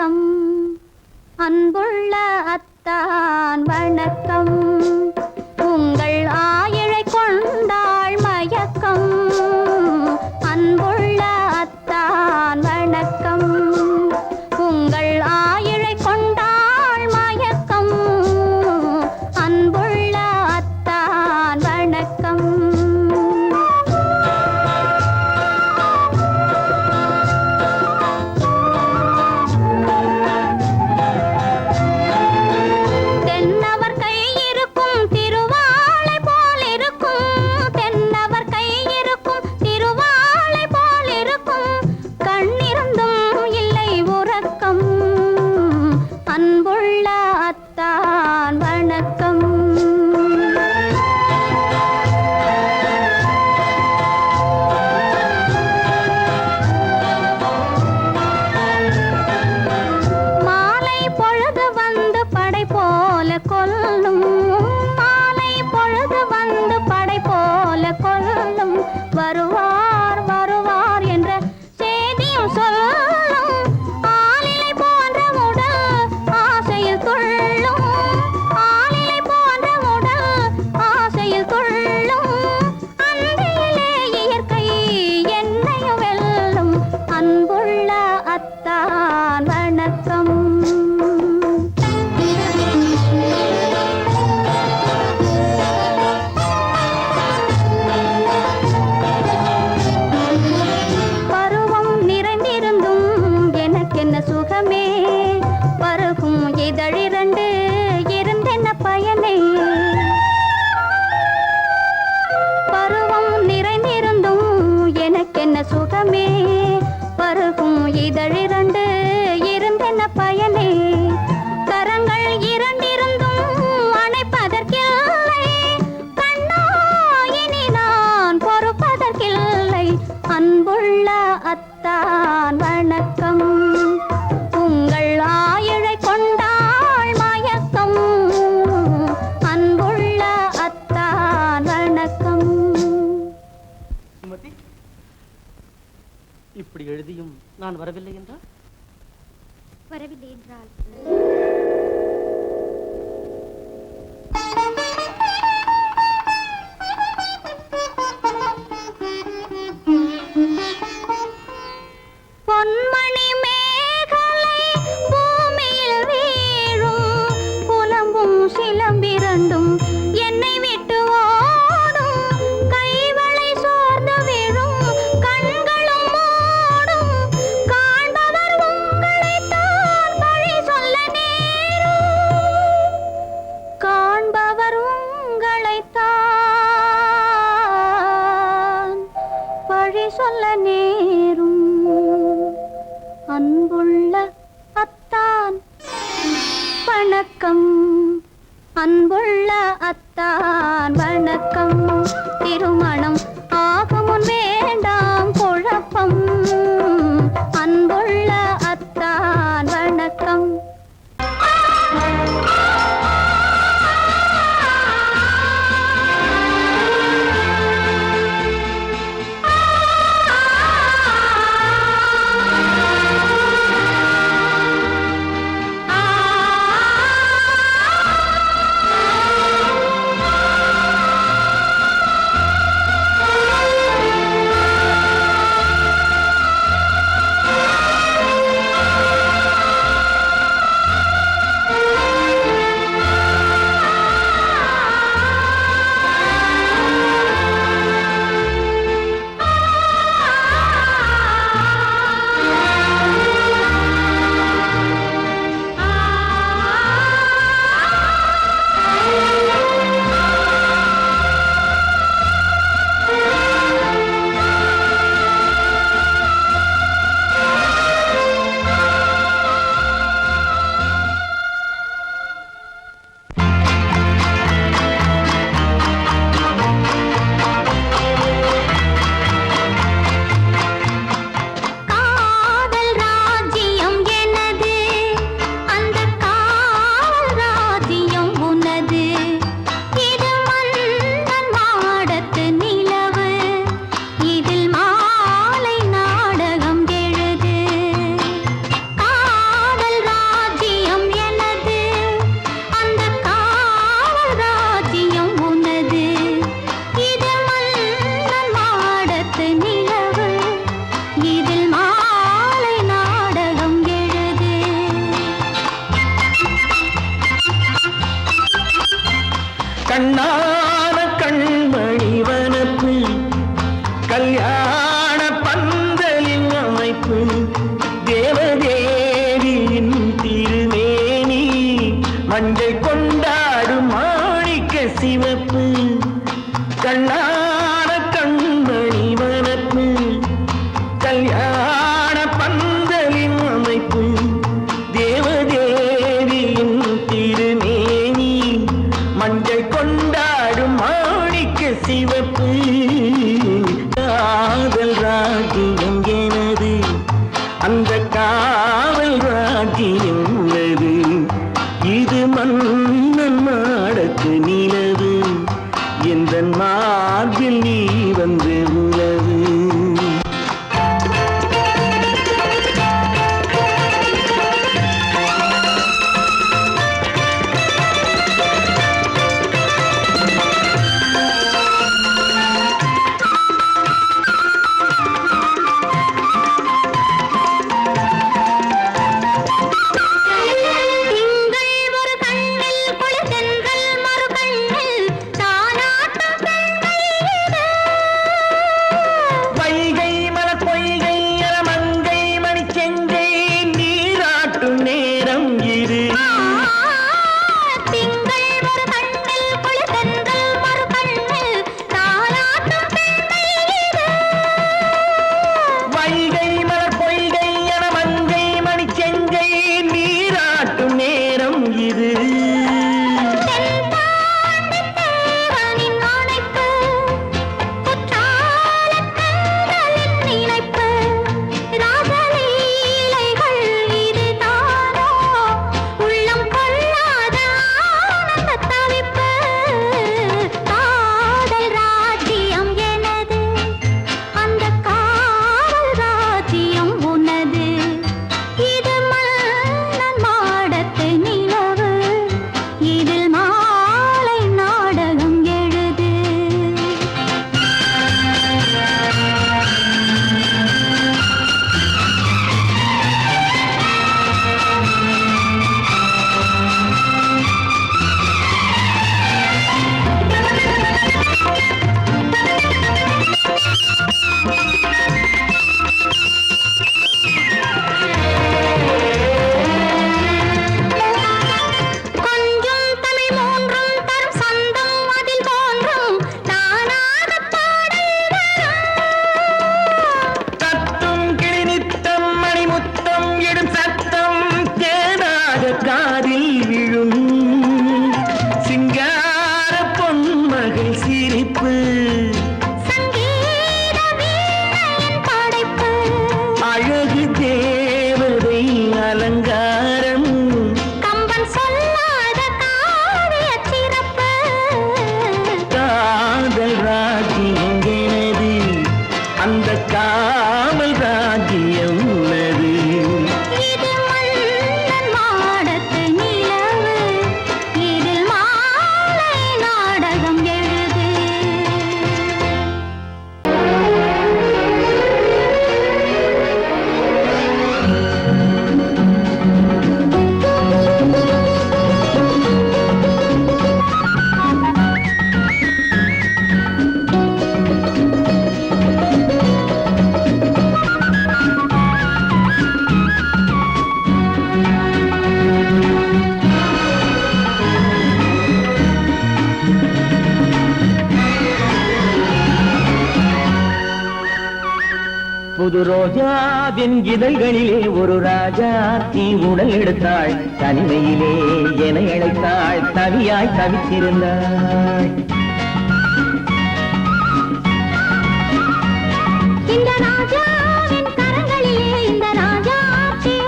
வணக்கம் அன்புள்ள அத்தான் வணக்கம் உங்கள் ஆயிழை கொண்டாள் மயக்கம் அன்புள்ள அத்தான் வணக்கம் உங்கள் ஆயிழை கொண்டாள் மயக்கம் அன்புள்ள அத்தான் வணக்கம் அன்புள்ள அத்தான் வணக்கம் மாலை பொழுது வந்து படை போல கொல்லும் மாலை பொழுது வந்து படை போல கொல்லும் வருவார் வருவார் என்ற செய்தியும் சொல்லும் ஆளிலை போன்ற உடல் ஆசையில் துள்ளும் ஆளிலை போன்ற உடல் ஆசையில் துள்ளும் அன்றையிலே இயற்கை என்னையும் வெல்லும் அன்புள்ள அத்தான் வணக்கம் பருவம் நிறைந்திருந்தும் எனக்கென்ன சுகமே பருகும் இதழிரண்டு இருந்தென்ன பயனே பருவம் நிறைந்திருந்தும் எனக்கென்ன சுகமே பருகும் இதழிரண்டு இருந்தென்ன பயனே கரங்கள் இரண்டிருந்தும் அணைப்பதற்கில்லை கண்ணா இனி நான் பொறுப்பதற்கில்லை அன்புள்ள அத்தான் வணக்கம் உங்கள் ஆயிழை கொண்டாள் மயக்கம் அன்புள்ள அத்தான் வணக்கம் சுமதி, இப்படி எழுதியும் நான் வரவில்லை என்றால் வரவில்லை என்றால் பொன்மணி மேகலை பூமியில் வீழும் புலம்பும் சிலம்பிரண்டும் என்னை விட்டு ஓடும் கைவளை சோர்ந்து விழும் கண்களும் மூடும் காண்பவர் உங்களைத்தான் பழி சொல்ல நேரும் காண்பவர் உங்களைத்தான் பழி சொல்ல நேரும் அன்புள்ள அத்தான் வணக்கம் அன்புள்ள அத்தான் வணக்கம் திருமணம் ஆகமுன் வேண்டாம் குழப்பம் அன்புள்ள அத்தான் வணக்கம் ரோஜாவின் இதழ்களிலே ஒரு ராஜா தீ உடல் எடுத்தாள் தனிமையிலே என அழைத்தாள் தவியாய் தவித்திருந்தாள் இந்த ராஜாவின் கரங்களிலே இந்த ராஜா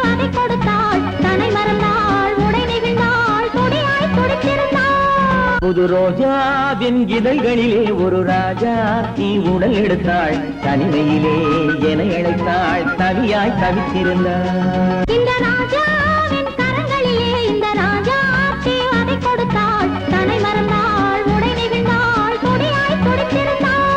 அதை கொடுத்தாள் தன்னை மறந்தாள் உடை நெகிழ்ந்தாள் துடியாய் துடித்திருந்தாள் புது ரோஜாவின் இதழ்களிலே ஒரு ராஜா தீ உடல் எடுத்தாள் தனிமையிலே என அழைத்தாள் தவியாய் தவித்திருந்தாள் இந்த ராஜாவின் கரங்களிலே இந்த ராஜா அதை கொடுத்தாள் தன்னை மறந்தாள் உடை நெகிழ்ந்தாள் துடியாய் துடித்திருந்தாள்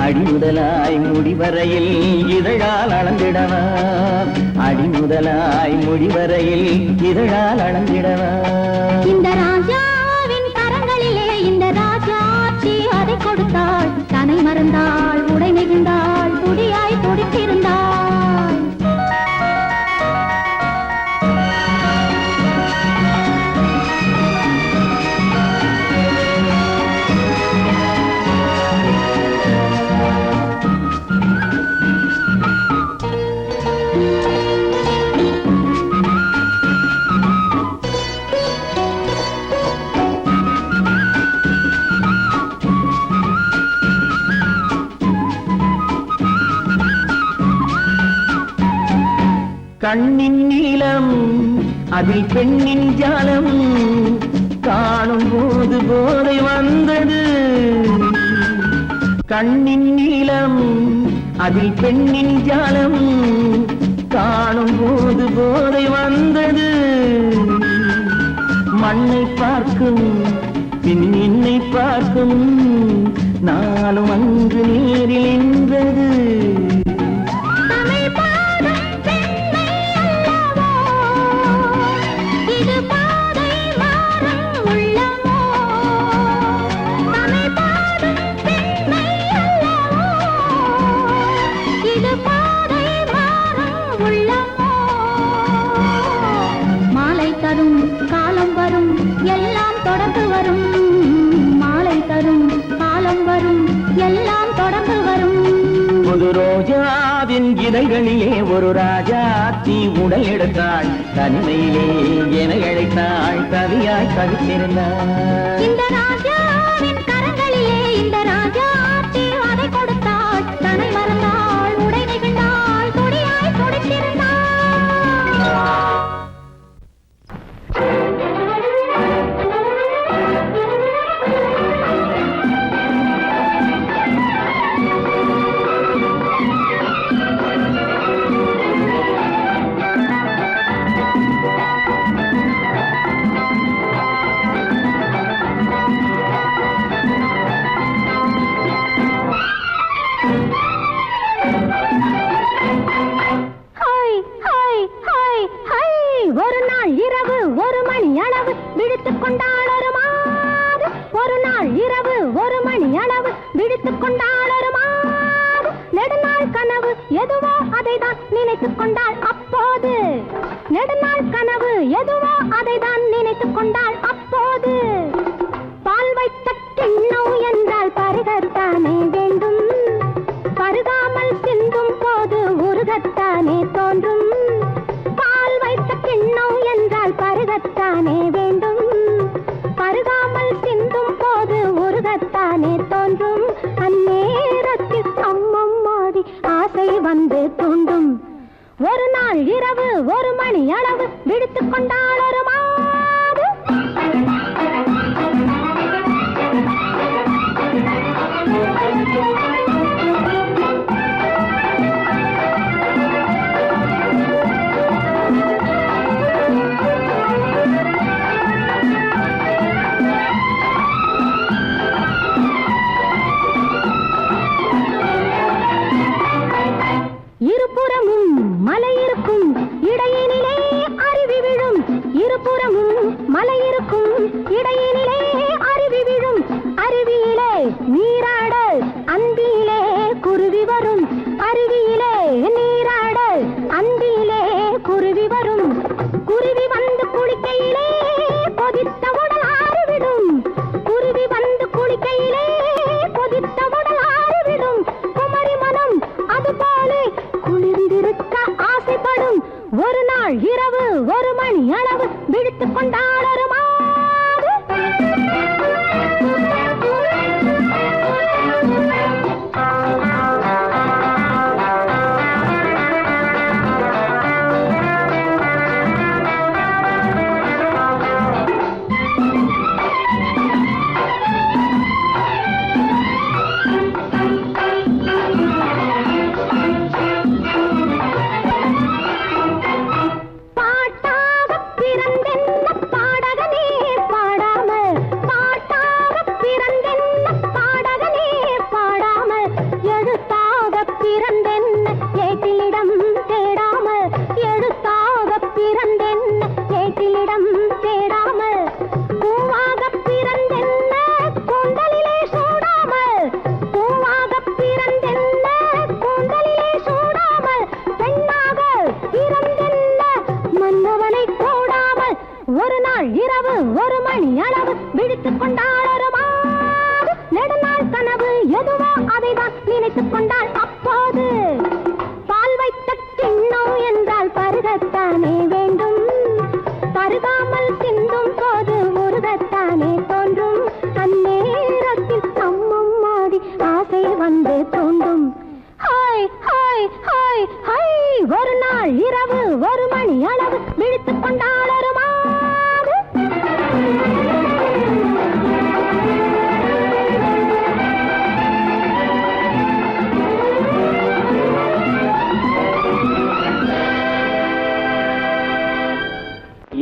அடிமுதலாய் முடிவரையில் இதழால் அளந்திடவா அடிமுதலாய் முடிவரையில் இதழால் அளந்திடவா இந்த ராஜாவின் கரங்களிலே இந்த ராஜா அதை கொடுத்தாள் தன்னை மறந்தாள் உடை நெகிழ்ந்தாள் துடியாய் துடித்திருந்தாள் கண்ணின் நீளம் அதில் பெண்ணின் ஜாலம் காணும் போது போதை வந்தது கண்ணின் நீளம் அதில் பெண்ணின் ஜாலம் காணும் போது போதை வந்தது மண்ணை பார்க்கும் பின் என்னை பார்க்கும் நாளும் அங்கு நேரில் என்றது ரோஜாவின் இதழ்களிலே ஒரு ராஜா தீ உடல் எடுத்தாள் தனிமையிலே என அழைத்தாள் தவியாய் தவித்திருந்தாள் இந்த ராஜாவின் கரங்களிலே இந்த ராஜா அதை கொடுத்தாள் தன்னை மறந்தாள் உடை நெகிழ்ந்தாள் துடியாய் துடித்திருந்தாள் நெடுநாள் கனவு எதுவோ அதைதான் நினைத்துக் கொண்டாள் அப்போது. பால் வைத்த கிண்ணம் என்றால் பருகத்தானே வேண்டும், பருகாமல் சிந்தும் போது உருகத்தானே தோன்றும். பால் வைத்த கிண்ணம் என்றால் பருகத்தானே வேண்டும், பருகாமல் சிந்தும் போது உருகத்தானே தோன்றும். அந்நேரத்தில் அம்மம்மாடி ஆசை வந்து தூண்டும். ஒரு நாள் இரவு 1 மணி அளவு விடுத்துக் கொண்டாள் ஒரு மாது. இருபுறமும் மலை இருக்கும், இடையினிலே அருவி விழும். இருபுறமும் மலை இருக்கும், இடையினிலே அருவி விழும். அருவியிலே நீராட அந்தியிலே குருவி வரும், அருவியிலே நீராட அந்தியிலே குருவி வரும். குருவி வந்து குளிக்கையிலே கொதித்த உடல் ஆறிவிடும், குருவி வந்து குளிக்கையிலே கொதித்த உடல் ஆறிவிடும். குமரி மனம் அதுபோல குளிர்ந்திருக்க ஆசைப்படும். ஒரு நாள் இரவு 1 மணி அளவு விடுத்துக் கொண்டாள் ஒரு மாது. ஒரு நாள் இரவு 1 மணி அளவு விழித்துக் கொண்டாள் ஒரு மாது. நெடுநாள் கனவு எதுவோ அதைதான் நினைத்துக் கொண்டாள் அப்போது. பால் வைத்த கிண்ணம் என்றால் பருகத்தானே வேண்டும், பருகாமல் சிந்தும் போது உருகத்தானே தோன்றும். அந்நேரத்தில் அம்மம்மாடி ஆசை வந்து தூண்டும். Hi hi hi hi. ஒரு நாள் இரவு 1 மணி அளவு விழித்துக் கொண்டாள் ஒரு மாது.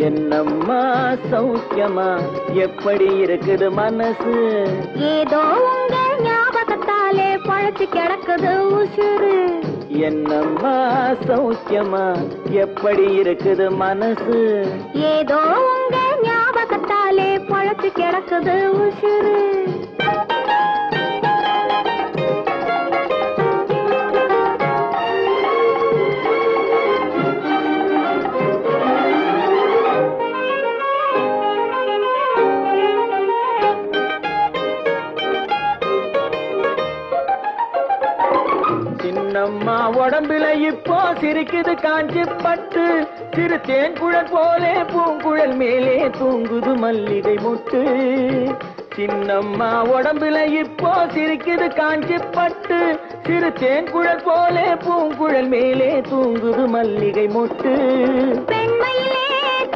என்னம்மா சௌக்கியமா, எப்படி இருக்குது மனசு? ஏதோ உங்க ஞாபகத்தாலே பழச்சு கிடக்குது உசுறு. என்னம்மா சௌக்கியமா, எப்படி இருக்குது மனசு? ஏதோ உங்க ஞாபகத்தாலே பழச்சு கிடக்குது உசுறு. சின்னம்மா உடம்புல இப்போ சிரிக்குது காஞ்சி பட்டு, சிறு தேன்குழல் போலே பூங்குழல் மேலே தூங்குது மல்லிகை முட்டு. சின்னம்மா உடம்புல இப்போ சிரிக்குது காஞ்சி பட்டு, சிறு தேன்குழல் போலே பூங்குழல் மேலே தூங்குது மல்லிகை முட்டு. பெண்மையிலே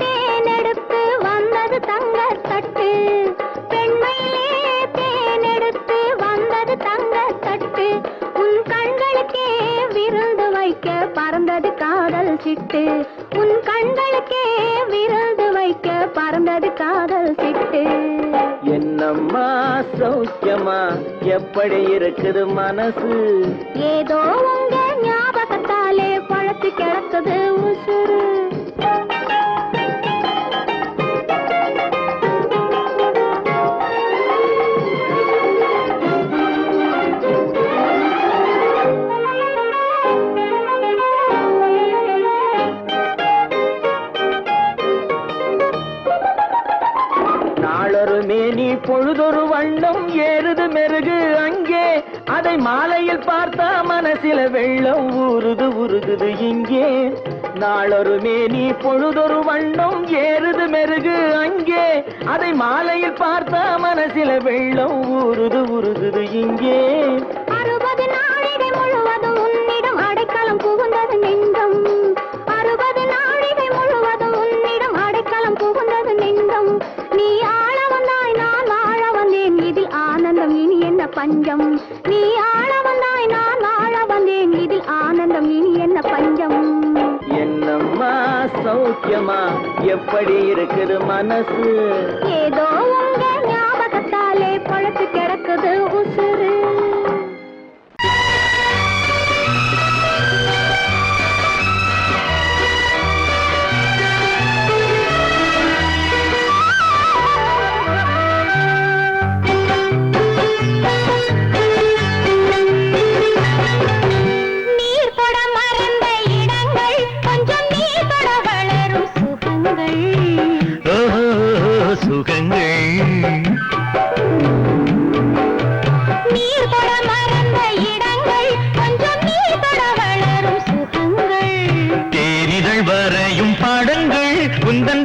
தேனெடுத்து வந்தது தங்க தட்டு, பெண்மையிலே தேனெடுத்து வந்தது தங்க தட்டு. உன் கண்களுக்கே விருந்து வைக்க பறந்தது காதல் சிட்டு, உன் கண்களுக்கே விருந்து வைக்க பறந்தது காதல் சிட்டு. என்னம்மா சௌக்கியமா, எப்படி இருக்குது மனசு? ஏதோ உங்க ஞாபகத்தாலே பழச்சு கிடக்குது உசுறு. வெள்ளம் ஏறுது மெருகு அங்கே, அதை மாலையில் பார்த்தா மனசில வெள்ளம் ஊறுது உருகுது இங்கே. நாளொரு மேனி பொழுதொரு வண்ணம் ஏறுது மெருகு அங்கே, அதை மாலையில் பார்த்தா மனசில வெள்ளம் ஊறுது உருகுது இங்கே. 60 நாழிகை முழுவதும் உன்னிடம் அடைக்கலம் புகுந்தது நெஞ்சம். 60 நாழிகை முழுவதும் உன்னிடம் அடைக்கலம் புகுந்தது நெஞ்சம். நீ ஆள வந்தாய் நான் வாழ வந்தேன், இதில் ஆனந்தம் இனி என்ன பஞ்சம். நீ ஆள வந்தாய் நான் வாழ வந்தேன், இதில் ஆனந்தம் இனி என்ன பஞ்சம். என்னம்மா சௌக்கியமா, எப்படி இருக்குது மனசு? ஏதோ உங்க ஞாபகத்தாலே பழத்து கிடக்குது உசுறு.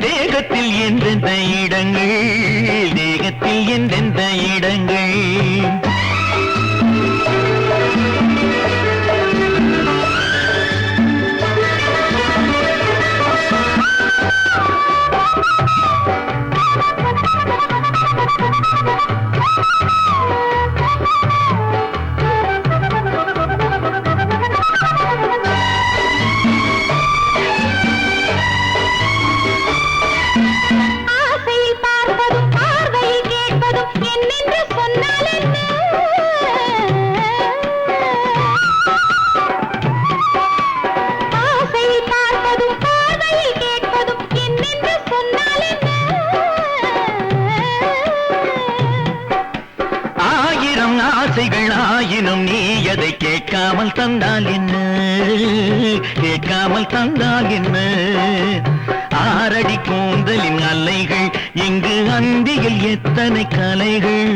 தேகத்தில் எந்தெந்த இடங்கள், தேகத்தில் எந்தெந்த இடங்கள். ஆயினும் நீ அதை கேட்காமல் தந்தால் என்ன, கேட்காமல் தந்தால் என்ன. ஆரடி கூந்தலின் அலைகள் இங்கு அந்தியில் எத்தனை கலைகள்.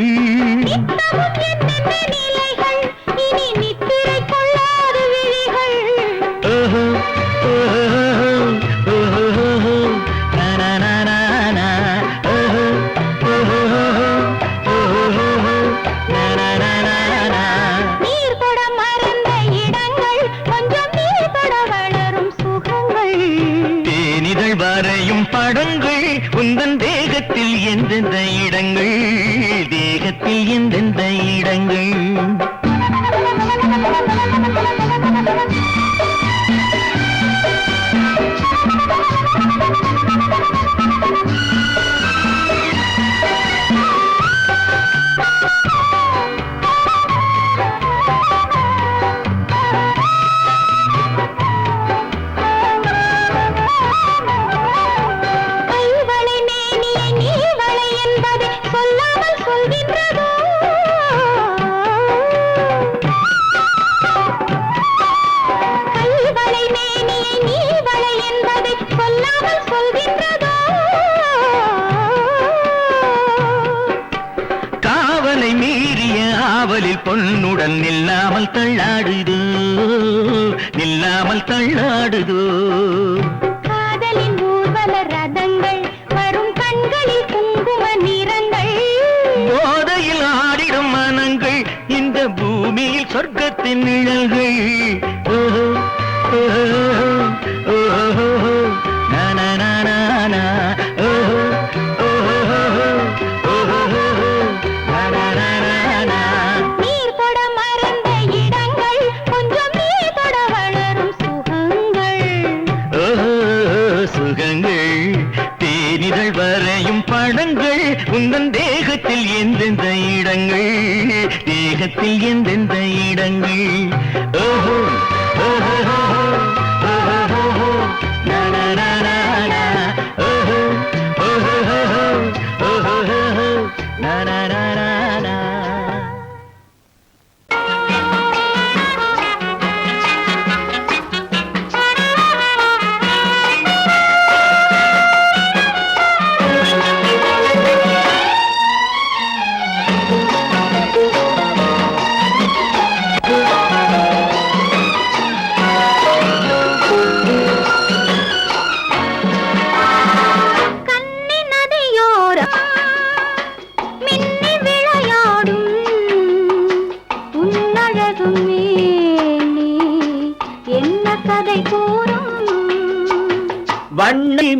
படங்கள் உந்தன் தேகத்தில் எந்தெந்த இடங்கள், தேகத்தில் எந்தெந்த இடங்கள். பொன்னுடன் நில்லாமல் தள்ளாடுதோ, நில்லாமல் தள்ளாடுதோ. காதலின் ஊர்வல ரதங்கள் வரும் கண்களில் குங்கும நிறங்கள், போதையில் ஆடிடும் மனங்கள் இந்த பூமியில் சொர்க்கத்தின் நிழல்கள். படங்கள் உந்தன் தேகத்தில் எந்தெந்த இடங்கள், தேகத்தில் எந்தெந்த இடங்கள். ஓஹோ ஓஹோ ஓஹோ நனனனன ஓஹோ ஓஹோ ஓஹோ நனனனன.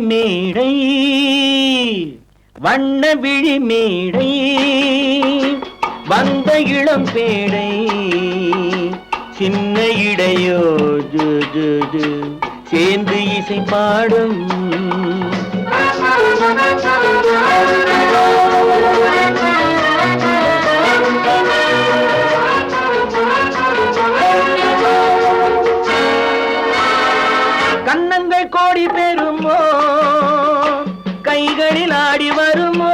மேடை வண்ண விழி மேடை வந்த இளம் பேடை சின்ன இடையோ ஜு ஜு ஜு சேர்ந்து இசை பாடும் கன்னங்கள் கோடி பெறுமோ கைகளில் ஆடி வருமோ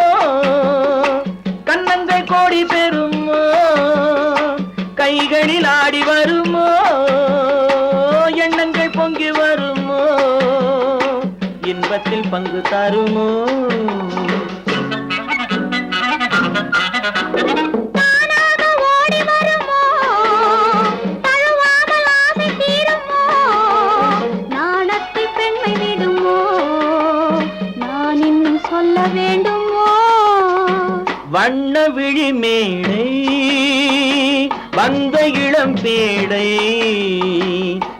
கன்னங்கள் கோடி பெறுமோ கைகளில் ஆடி வருமோ எண்ணங்கள் பொங்கி வருமோ இன்பத்தில் பங்கு தருமோ வண்ண விழி மேடை வந்த இளம் பேடை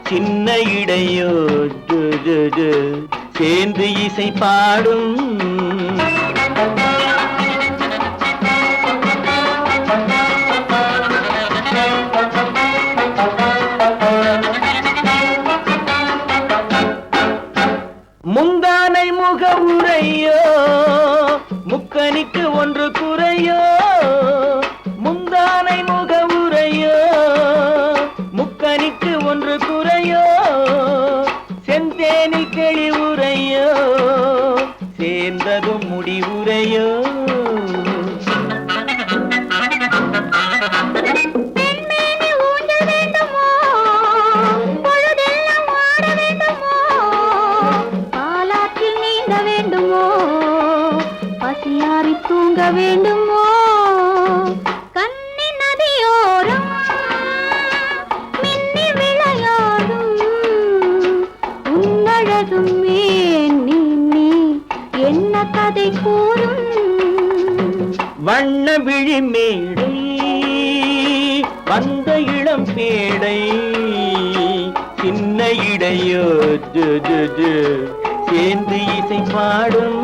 சின்ன இடையோ ஜு ஜு ஜு சேர்ந்து இசை பாடும் முந்தானை முகவுரையோ முக்கனிக்கு ஒன்று குறையோ முந்தானை முகவுரையோ முக்கனிக்கு ஒன்று குறையோ செந்தேனில் கிளி உரையோ சேர்ந்ததும் முடிவுரையோ தூங்க வேண்டுமோ கண்ணி நதியோரம் மின்னி விளையாடும் உன்னழகும் நீ என்ன கதை கூறும் வண்ண விழி மேடை வந்த இளம் பேடை சின்ன இடையோ ஜு ஜு ஜு சேர்ந்து இசை பாடும்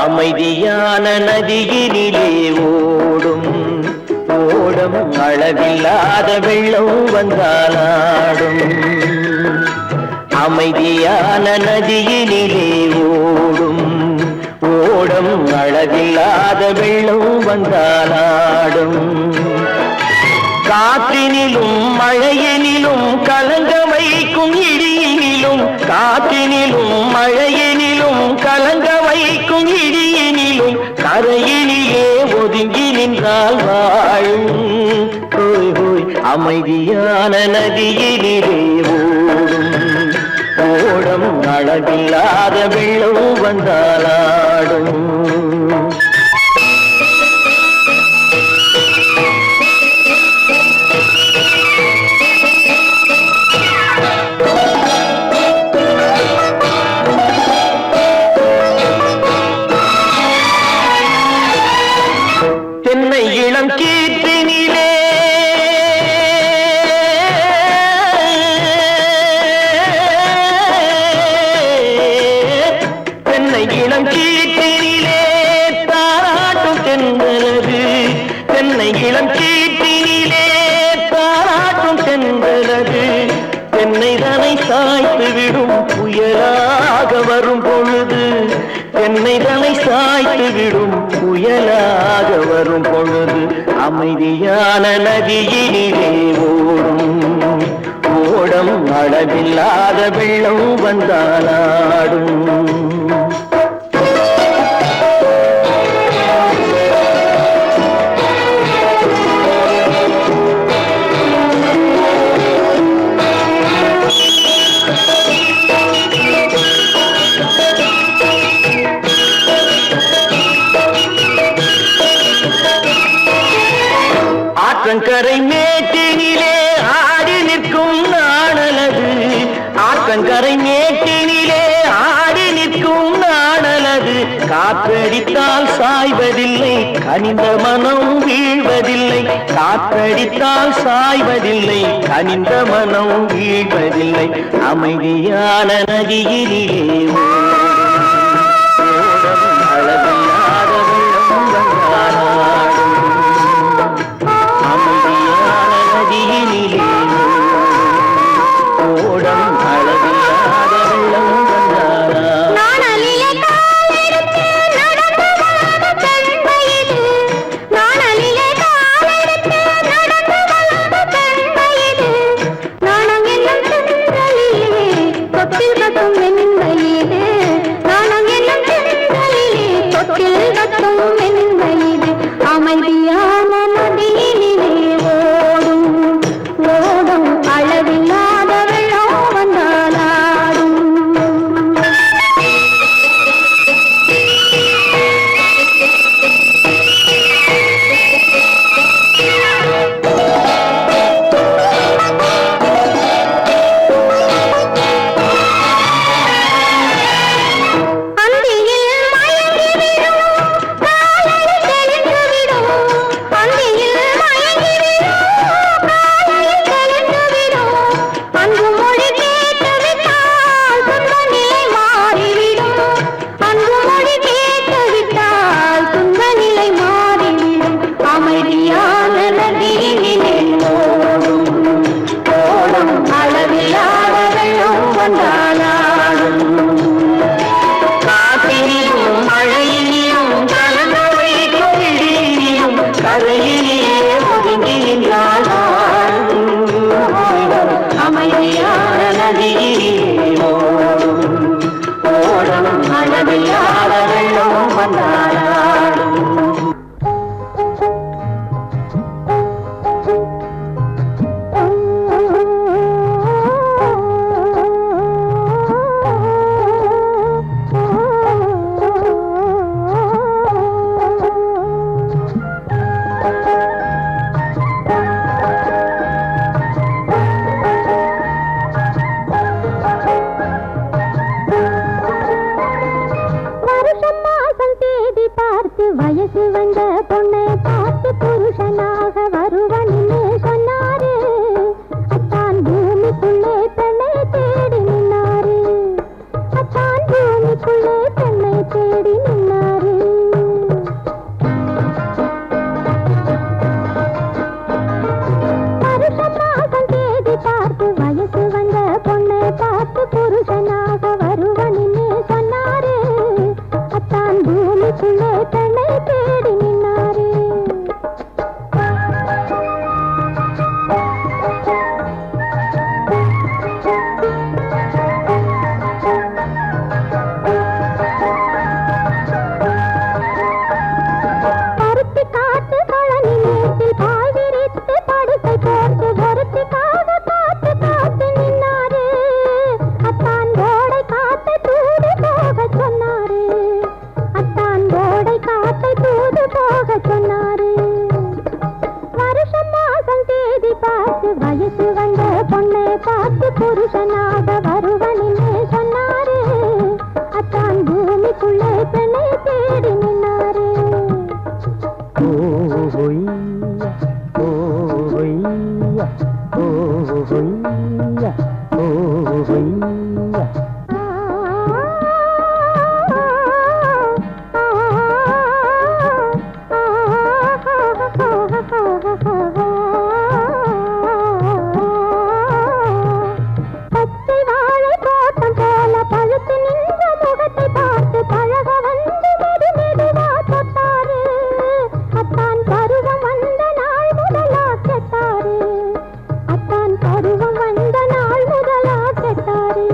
அமைதியான நதியினிலே ஓடும் ஓடம் அளவில்லாத வெள்ளம் வந்தாலாடும். அமைதியான நதியினிலே ஓடும் ஓடம் அளவில்லாத வெள்ளம் வந்தாலாடும். காற்றினிலும் மழையினிலும் கலங்க வைக்கும் இடியினிலும், காற்றினிலும் மழையினிலும் கலங்க வைக்கும் இடியினிலும், கரையினிலே ஒதுங்கி நின்றால் வாழும். ஹோய் ஹோய் அமைதியான நதியினிலே ஓடும் ஓடம் அளவில்லாத வெள்ளம் வந்தாலாடும். தென்னை இளம் கீர்த்தினிலே தென்னை இளம் கீர்த்தினிலே தாராட்டும் தென்றலது. தென்னை இளம் கீர்த்தினிலே தாராட்டும் தென்றலது. தென்னை தனை சாய்த்து விடும் புயலாக வரும் பொழுது, தென்னை தனை சாய்த்து விடும் புயலாக வரும் பொழுது, அமைதியான நதியினிலே ஓடும் ஓடம் அளவில்லாத வெள்ளம் வந்தாலாடும். ஆற்றங்கரை மேட்டினிலே ஆடி நிற்கும் நாணலது. ஆற்றங்கரை மேட்டினிலே ஆடி நிற்கும் நாணலது. காற்றடித்தால் சாய்வதில்லை, கனிந்த மனம் வீழ்வதில்லை. காற்றடித்தால் சாய்வதில்லை, கனிந்த மனம் வீழ்வதில்லை. அமைதியான நதியிலே ஓடும் அளவில்லாத வெள்ளம் வந்தாலாடும். அமைதியான நதியினிலே ஓடம் அளவில்லாத வெள்ளம் வந்தாலாடும். நாணலிலே காலெடுத்து நடந்து வளர்ந்த பெண்மையிது. நாணலிலே காலெடுத்து நடந்து வளர்ந்த பெண்மையிது. நாணம் என்னும் தென்றலிலே தொட்டில் கட்டும் வெண்மையிது. வயசு வந்த பொண்ணை பார்த்து புருஷனாக வருவன்னு சொன்னாரு. அத்தான் பூமிக்குள்ளே பெண்ணை தேடி நின்னாரு. அத்தான் பூமிக்குள்ளே பெண்ணை தேடி நின்னாரு. வருஷம் மாதம் தேதி பார்த்து வயசு வந்த பொண்ணை பார்த்து புருஷனாக வருவன்னு சொன்னாரு. அத்தான் பூமிக்குள்ளே பெண்ணை தேடி நின்னாரு. பருத்தி காட்டு கழனி மேட்டில் பாய் விரித்து படுக்கை போட்டு பொருத்திக்காக காத்து காத்து நின்னாரு. அத்தான் கோடை காத்தை தூது போக சொன்னாரு. அத்தான் கோடை காத்தை தூது போக சொன்னாரு. வருஷம் மாதம் தேதி பார்த்து வயசு வந்த பொண்ணை பார்த்து புருஷனாக வருவன்னு சொன்னாரு. அத்தான் பூமிக்குள்ளே பெண்ணை தேடி நின்னாரு. பச்சை வாழை தோட்டம் போல பழுத்து நின்ற முகத்தை பார்த்து பழக வந்து மெது மெதுவா தொட்டாரு. அத்தான் பருவம் வந்த நாள் முதலா கெட்டாரு. அத்தான் பருவம் வந்த நாள் முதலா கெட்டாரு.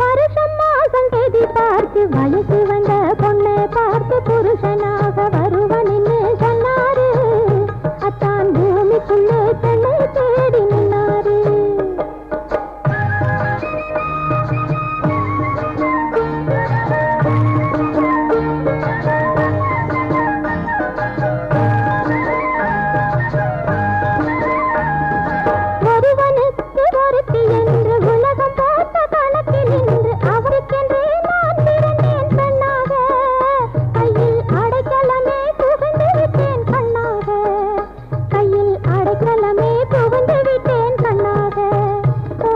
வருஷம் மாதம் தேதி பார்த்து வயசு வந்த பொண்ணை பார்த்து புருஷனாக வருவன்னு சொன்னாரு. அத்தான் பூமிக்குள்ளே பெண்ணை தேடி நின்னாரு. ஒருவனுக்கு ஒருத்தி என்று உலகம் போட்ட கணக்கில் நின்று அவருக்கென்றே நான் பிறந்தேன் பெண்ணாக. கையில் அடைக்கலமே புகுந்து விட்டேன் கண்ணாக. கையில் அடைக்கலமே புகுந்து விட்டேன் கண்ணாக. ஓ,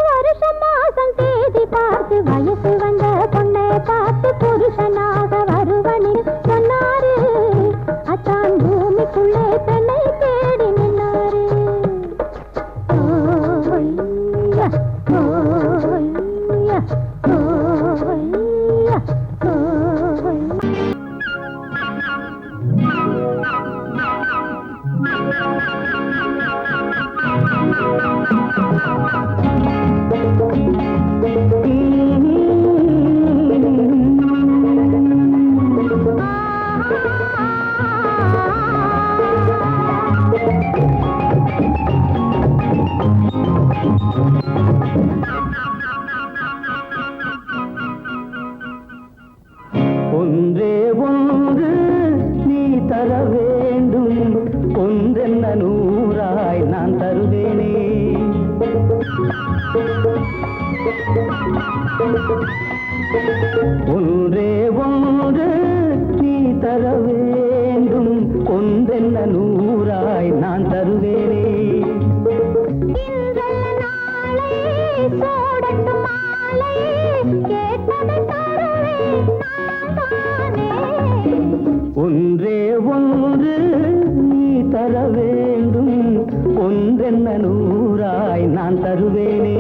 வருஷம் மாதம் தேதி பார்த்து வயசு வந்த பொண்ணை பார்த்து புருஷனாக வருவன்னு சொன்னாரு. அத்தான் பூமிக்குள்ளே பெண்ணை தேடி நின்னாரு. ஓய்யா, ஓய்யா, ஓய்யா, ஓய்யா. ஒன்றே ஒன்று நீ தர வேண்டும், ஒன்றென்ன நூறாய் நான் தருவேனே. ஒன்றே ஒன்று நீ தர வேண்டும், ஒன்றென்ன நூறாய் நான் தருவேனே. இன்றல்ல நாளை சூடட்டும் மாலை, கேட்டதை தருவேன் நான் தானே. ஒன்றே ஒன்று நீ தர வேண்டும், ஒன்றென்ன நூறாய் நான் தருவேனே.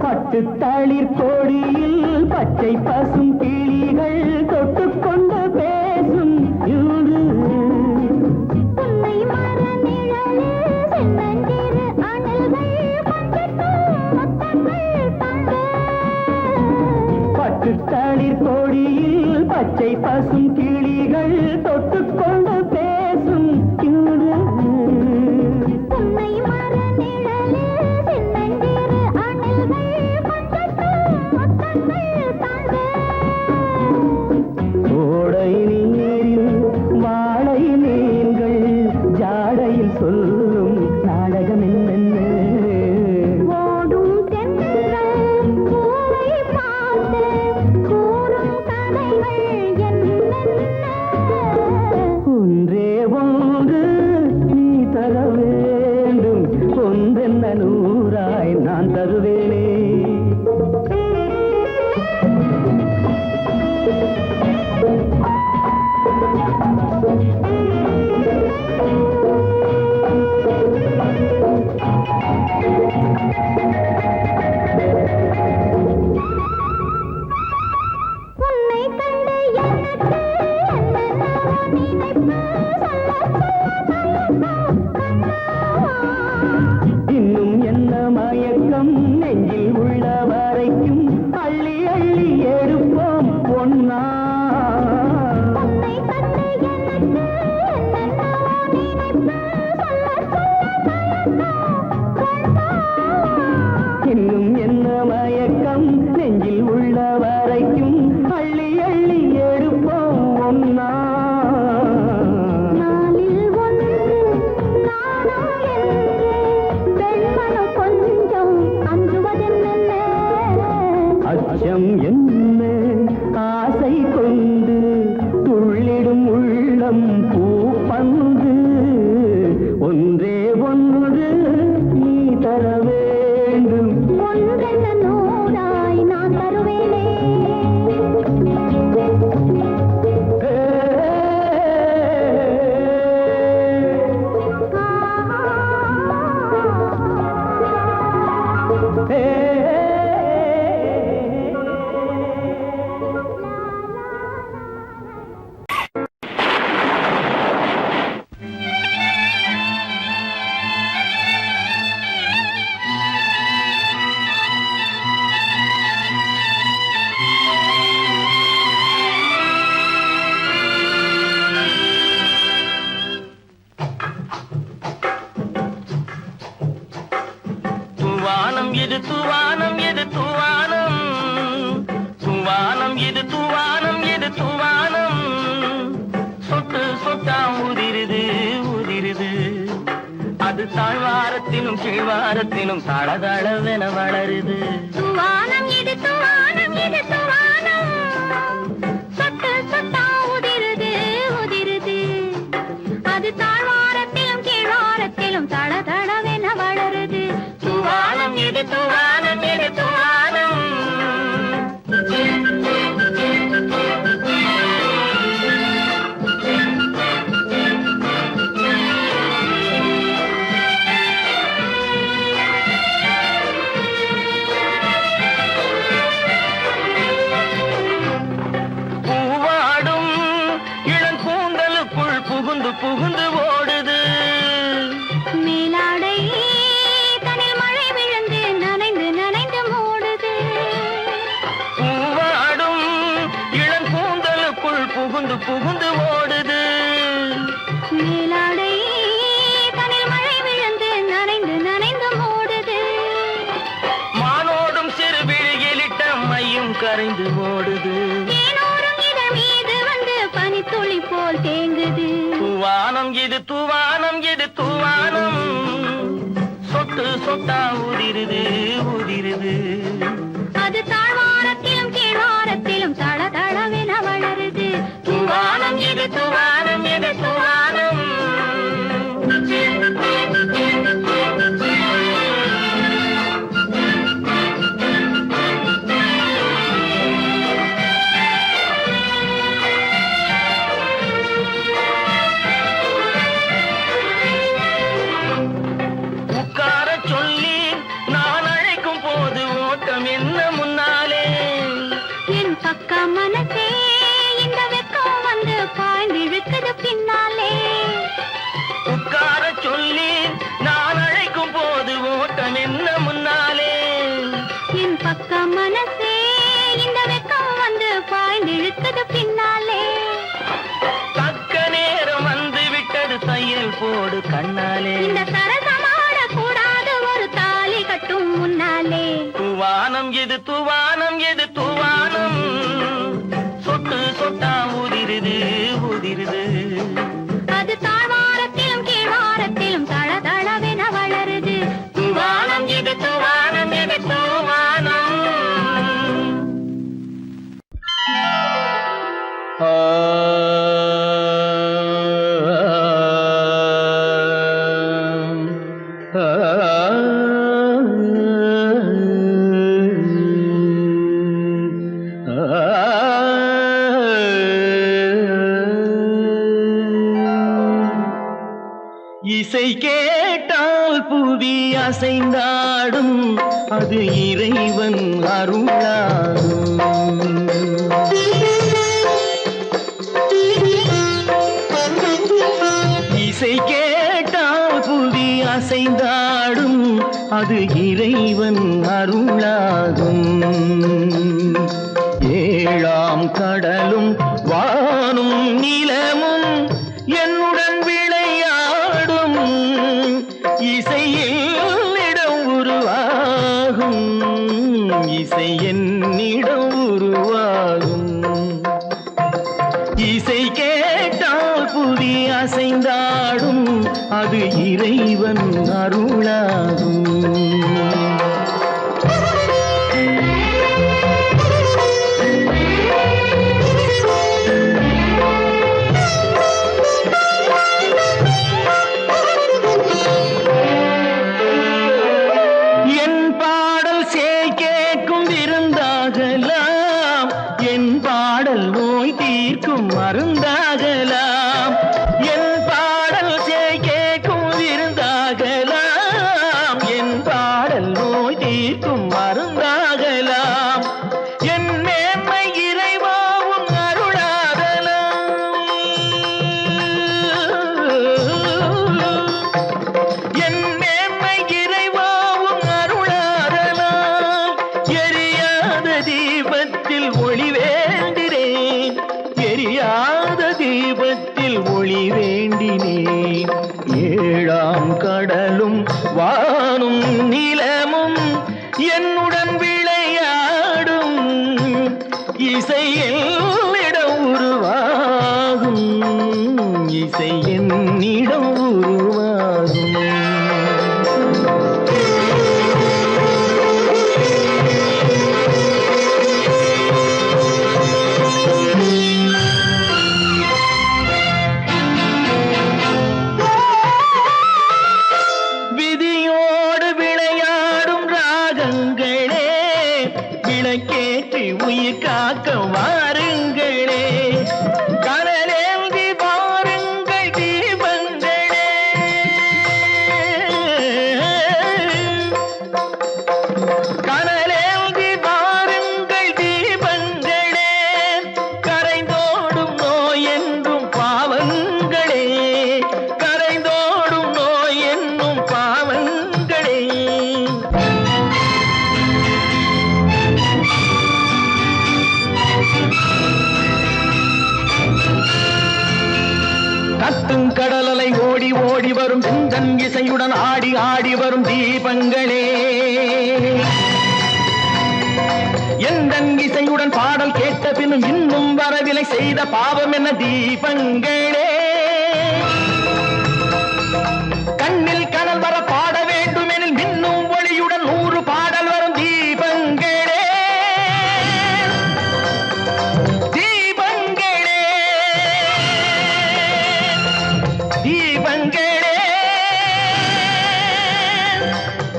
பட்டுத்தளிர் கோடியில் பச்சை பசும் கிளிகள் தொட்டுக்கொண்டு பேசும் இன்று. உன்னை மர நிழலே சென்னஞ்சிறு அணில்கள் பஞ்சத்தும் முத்தங்கள் தந்து. பட்டு இன்னும் என்ன மயக்கம் நெஞ்சில் உள்ள வரைக்கும் அள்ளி அள்ளி எடுப்போம் பொன்னா இன்னும் என்ன மயக்கம் நெஞ்சில் உள்ள வரைக்கும் அள்ளி அள்ளி எடுப்போம் ஒன்னா அச்சம் என்ன ஆசை கொண்டு துள்ளிடும் உள்ளம் பூப்பந்து ஒன்றே ஒன்று நீ தர வேண்டும் ஒன்றென்ன நூறாய் நான் தருவேனே தூவானம் இது தூவானம் இது தூவானம் தூவானம் இது தூவானம் இது தூவானம் சொட்டு சொட்டா உதிருது உதிருது அது தாழ்வாரத்திலும் கீழ்வாரத்திலும் தளதளவென வளருது தூவானம் இது தூவானம் இது தூவானம் சொட்டு சொட்டா உதிருது உதிருது அது தாழ்வாரத்திலும் கீழ்வாரத்திலும் தளதளவென வளருது தூவானம் இது தூவானம் இது தூவானம் பூவாடும் இளங்கூந்தலுக்குள் புகுந்து புகுந்து ஓடுது மேலாடை தனில் மழை விழுந்து நனைந்து நனைந்து மூடுது பூவாடும் இளங்கூந்தலுக்குள் புகுந்து புகுந்து ஓடுது மேலாடை தனில் மழை விழுந்து நனைந்து நனைந்து மூடுது மானோடும் சிறு விழியிலிட்ட மையும் கரைந்து ஓடுது தேனோரும் இதழ் மீது வந்து பனித்துளி போல் தேங்குது தூவானம் இது தூவானம் இது தூவானம் சொட்டு சொட்டா உதிருது உதிருது அது தாழ்வாரத்திலும் கீழ்வாரத்திலும் தளதளவென வளருது தூவானம் இது தூவானம் இது தூவானம் உட்கார சொல்லி நான் அழைக்கும் போது ஓட்டம் என்ன முன்னாலே என் பக்க மனசே இந்த வெக்கம் வந்து பாய்ந்திழுக்குது பின்னாலே உட்கார சொல்லி நான் அழைக்கும் போது ஓட்டம் என்ன முன்னாலே என் பக்க மனசே இந்த வெக்கம் வந்து பாய்ந்திழுக்குது பின்னாலே தக்க நேரம் வந்து விட்டது தையல் போடு கண்ணாலே இந்த சரசமாட கூடாது ஒரு தாலி கட்டும் முன்னாலே தூவானம் இது தூவானம் இது தூவானம் சொட்டு சொட்டா உதிருது உதிருது அது தாழ்வாரத்திலும் கீழ்வாரத்திலும் தளதளவென வளருது தூவானம் இது தூவானம் இது தூவானம் இசை கேட்டால் புவி அசைந்தாடும் அது இறைவன் அருளாகும் இசை கேட்டால் புவி அசைந்தாடும் அது இறைவன் அருளாகும். ஏழாம் கடலும் வானும் நிலமும் என்னுடன் விளையாடும் இசையில் இடம் உருவாகும். இசை என்னிடம் உருவாகும். இசை கேட்டால் புவி அசைந்தாடும் அது இறைவன் அருளாகும். என் பாடல் சேய் கேட்கும் விருந்தாகலாம். என் பாடல் நோய் தீர்க்கும் மருந்தாகலாம். என் பாடல் சேய் கேட்கும் விருந்தாகலாம். என் பாடல் நோய் தீர்க்கும் மருந்தாகலாம். என் மேன்மை இறைவாவும் அருளாகலாம். என் மேன்மை இறைவாவும் அருளாகலாம். எரியாத தீபத்தில் ஒளி வேண்டினேன். எரியாத தீபத்தில் ஒளி வேண்டினேன். ஏழாம் கடலும் வானும் நிலமும் என்னுடன் விளையாடும் இசையில் இடம் உருவாகும். இசை என்னிடம் உருவாகும். விதியோடு விளையாடும் ராகங்களே, விளக்கேற்றி உயிர் காக்க வாருங்களே. கனலேந்தி வாருங்கள் தீபங்களே. கனலேந்தி வாருங்கள் தீபங்களே. கரைந்தோடும் நோய் என்றும் பாவங்களே. கரைந்தோடும் நோய் என்னும் பாவங்களே. கத்தும் கடலலை ஓடி ஓடி வரும் சிந்தன் இசையுடன் ஆடி ஆடி வரும் தீபங்களே. எந்தன் இசையுடன் பாடல் கேட்ட பின்னும் இன்னும் வரவில்லை செய்த பாவம் என்ன தீபங்களே. கண்ணில் கனல் வர பாட வேண்டுமெனில் மின்னும் ஒளியுடன் 100 பாடல் வரும் தீபங்களே. தீபங்களே. தீபங்களே.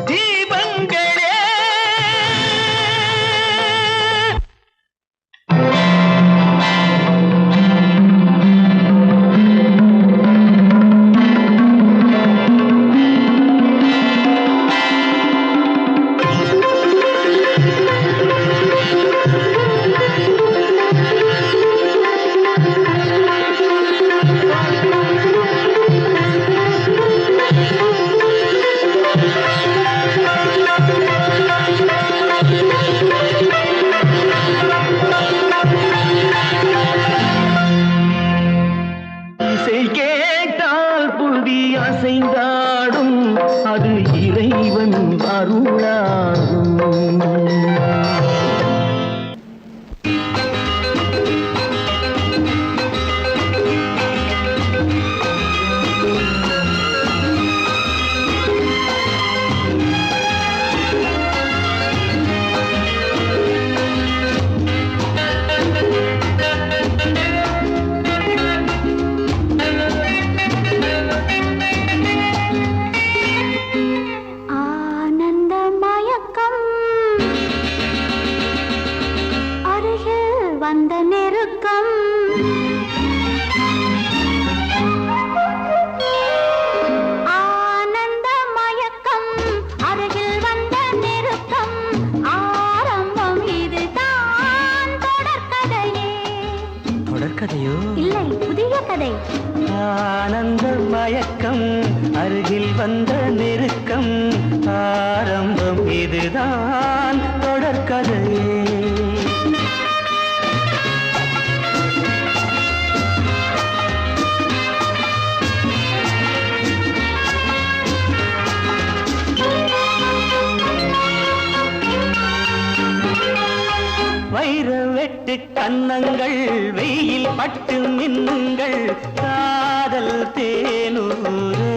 தீபங்களே. மயக்கம் அருகில் வந்த நெருக்கம் ஆரம்பம் இதுதான் தொடர்கதையே வைர வெட்டு கன்னங்கள் வெயில் பட்டு மின்னுங்கள் காதல் தேனூறு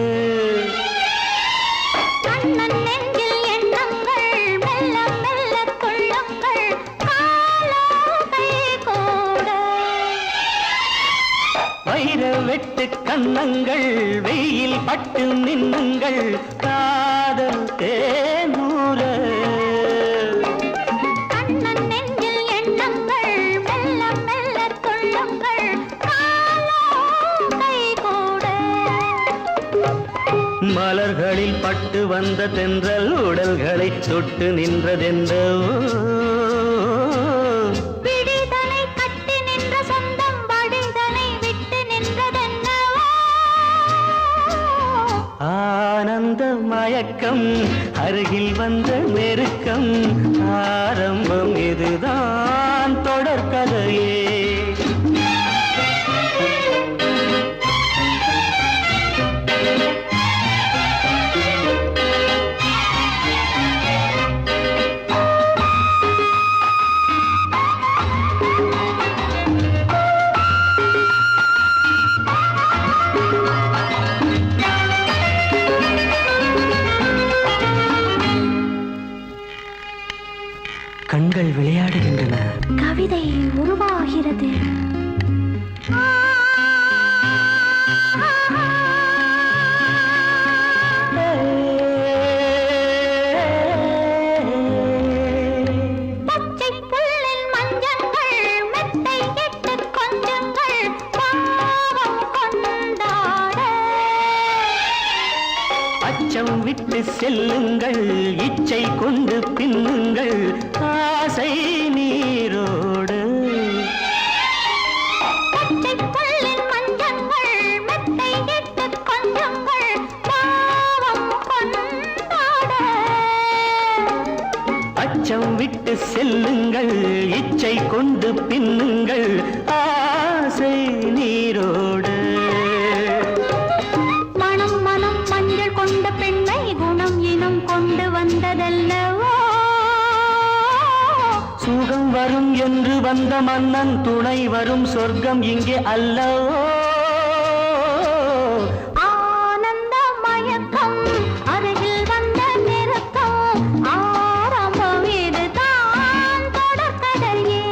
கண்ணன் நெஞ்சில் எண்ணங்கள் மெல்ல மெல்ல கொள்ளுங்கள் காலோகை கூட வைர வெட்டு கன்னங்கள் வெயில் பட்டு மின்னுங்கள் காதல் தேனூறு கண்ணன் நெஞ்சில் எண்ணங்கள் மெல்ல மெல்ல கொள்ளுங்கள் காலோகை கூட மலர்களில் பட்டு வந்த தென்றல் உடல்களை தொட்டு நின்றதென்றோ விடிதலை கட்டி நின்ற சொந்தம் வடிதலை விட்டு நின்றதென்னவோ ஆனந்த மயக்கம் அருகில் வந்த நெருக்கம் ஆரம்பம் இதுதான் தொடர்கதையே கண்கள் விளையாடுகின்றன கவிதை உருவாகிறது பச்சை புல்லில் மஞ்சங்கள் மெத்தை இட்டு கொஞ்சங்கள் பாவம் கொண்டாட அச்சம் விட்டு செல்லுங்கள் இச்சை கொண்டு பின்னுங்கள் ஆசை நீரோடு பச்சை புல்லின் மஞ்சங்கள் மெத்தை இட்டு கொஞ்சங்கள் பாவம் கொண்டாட அச்சம் விட்டு செல்லுங்கள் இச்சை கொண்டு பின்னுங்கள் ஆசை நீரோடு மனம் மனம் மஞ்சள் கொண்ட பெண்ணை குணம் இனம் கொண்டு வந்ததல்லவோ சுகம் வரும் என்று வந்த மன்னன் துணை வரும் சொர்க்கம் இங்கே அல்லவோ ஆனந்த மயக்கம் அருகில் வந்த நெருக்கம் ஆரம்பம் இதுதான் தொடர்கதையே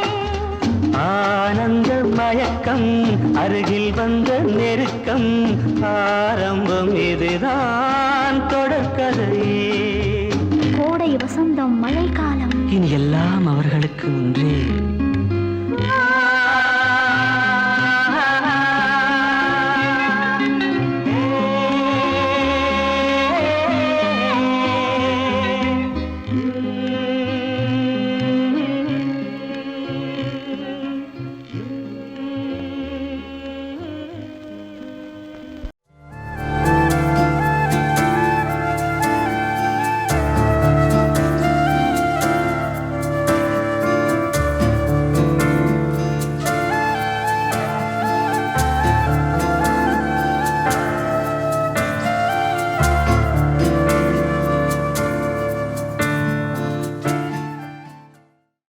ஆனந்த மயக்கம் அருகில் வந்த நெருக்கம் ஆரம்பம் இதுதான் தொடர்கதையே கோடை வசந்தம் மழைக்காலம் இனி எல்லாம் அவர்களுக்கு ஒன்றே